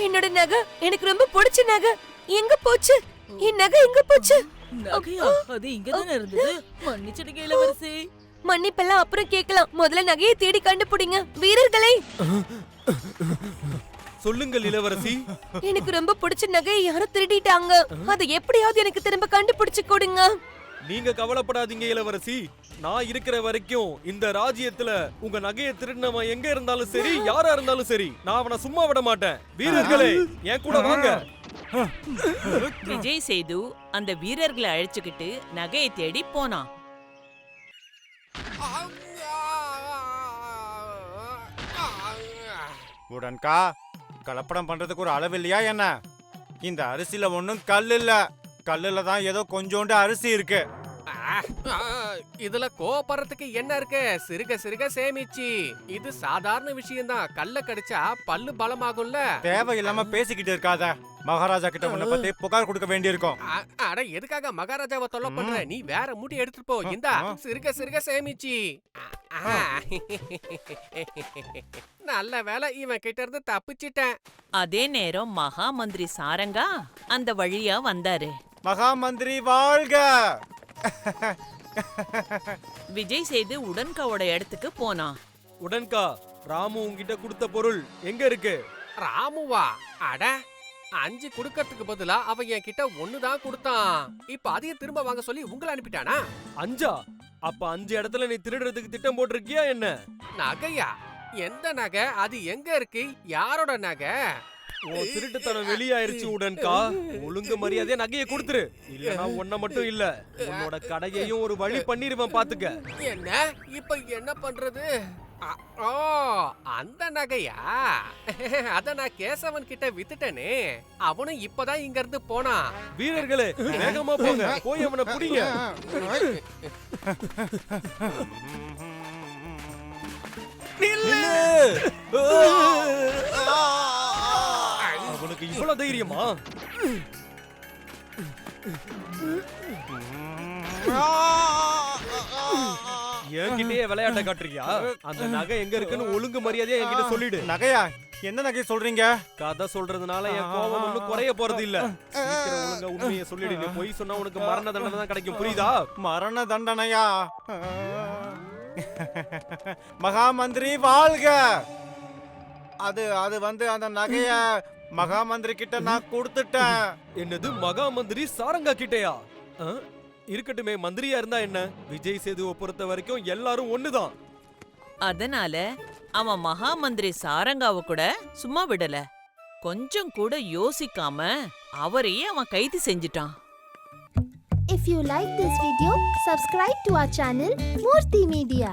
என்னோட நகை எனக்கு ரொம்ப பிடிச்ச நகை எங்க போச்சு? என் நகை எங்க போச்சு? நகையா? அது இங்கதானே இருந்தது. மன்னிச்சிடுங்க இளவரசி. மன்னிப்பெல்லாம் அப்புறம் கேட்கலாம். முதல்ல நகையை தேடி கண்டுபிடிங்க வீரர்களே. சொல்லுங்கள் இளவரசி. எனக்கு ரொம்ப பிடிச்ச நகையை யாரும் திருடிட்டாங்க. அதை எப்படியாவது எனக்கு திரும்ப கண்டுபிடிச்சு கொடுங்க. நீங்க கவலைப்படாதீங்க இளவரசி. நான் இருக்கிற வரைக்கும் இந்த ராஜ்யத்துல உங்க நகையை திருடினவன் எங்க இருந்தாலும் சரி, யாரா இருந்தாலும் சரி, நான் அவனை சும்மா விட மாட்டேன். வீரர்களே, என் கூட வாங்க. விஜய் சேது அந்த வீரர்களை அழைச்சுக்கிட்டு நகையை தேடி போனான். உடன்கா, கலப்படம் பண்றதுக்கு ஒரு அளவு இல்லையா என்ன? இந்த அரிசியில ஒண்ணும் கல் இல்ல. கல்லுல தான் ஏதோ கொஞ்சோண்டு அரிசி இருக்கு. இதுல கோபப்படுறதுக்கு என்ன இருக்கு? சிறுக சிறுக சேமிச்சு. இது சாதாரண விஷயம்தான். கல்ல கடிச்சா பல்லு பலமாகும்ல. தேவையில்லாம பேசிக்கிட்டு இருக்காத. மகாராஜா கிட்ட உன்னை பத்தி புகார் கொடுக்க வேண்டியிருக்கும். அட, எதுக்காக மகாராஜாவை தொல்லை பண்ற? நீ வேற மூட்டி எடுத்துட்டு போ. இந்தா, சிறுக சிறுக சேமிச்சு. நல்ல வேலை, இவன் கிட்ட இருந்து தப்பிச்சிட்டேன். அதே நேரம் மகா மந்திரி சாரங்கா அந்த வழியா வந்தாரு. மகா மந்திரி வாழ்க. விஜய் சேது உடன்காவோட இடத்துக்கு போனான். உடன்கா, ராமு உன்கிட்ட கொடுத்த பொருள் எங்க இருக்கு? ராமுவா? அட, 5 குடுக்கறதுக்கு பதிலா அவன் என் கிட்ட 1 தான் கொடுத்தான். இப்ப அதையும் திரும்ப வாங்க சொல்லி உங்களை அனுப்பிட்டானா? 5? அப்ப 5 இடத்துல நீ திருடுறதுக்கு திட்டம் போட்டிருக்கியா என்ன? நகையா? எந்த நகை? அது எங்க இருக்கு? யாரோட நகை? உன் திருட்டுத்தனம் வெளியாயிருச்சு உடன்கா. ஒழுங்கு மரியாதையா நகையை கொடுத்துரு. இல்லனா உன்னை மட்டும் இல்ல, உன்னோட கடையையும் ஒரு வழி பண்ணிருவேன் பாத்துக்க. என்ன? இப்ப என்ன பண்றது? ஓ, அந்த நகையா? அத நான் கேசவன் கிட்ட வித்துட்டேனே. அவனும் இப்பதான் இங்க இருந்து போனான். வீரர்களே, வேகமா போங்க, போய் அவனை புடிங்க. அவனுக்கு இவ்வளவு தைரியமா? என்கிட்டயே விளையாட்ட காட்டுறியா? அந்த நகை எங்க இருக்குன்னு ஒழுங்கு மரியாதையா என்கிட்ட சொல்லிடு. நகையா? என்ன நகை சொல்றீங்க? கதை சொல்றதுனால என் கோபம் ஒண்ணும் குறைய போறது இல்ல. சீக்கிரம் ஒழுங்கா உண்மையை சொல்லிடு. நீ பொய் சொன்னா உனக்கு மரண தண்டனை தான் கிடைக்கும், புரியுதா? மரண தண்டனையா? மகா மந்திரி வாழ்க. அது வந்து அந்த நகைய மகா மந்திரி கிட்ட நான் கொடுத்துட்டேன். என்னது, மகா மந்திரி சாரங்கா கிட்டயா? இருக்கட்டுமே, மந்திரியா இருந்தா என்ன? விஜய் சேதுவை பொறுத்த வரைக்கும் எல்லாரும் ஒண்ணுதான். அதனால அவன் மகா மந்திரி சாரங்காவை கூட சும்மா விடல. கொஞ்சம் கூட யோசிக்காம அவரையே அவன் கைது செஞ்சிட்டான். If you like this video, subscribe to our channel Murthy Media.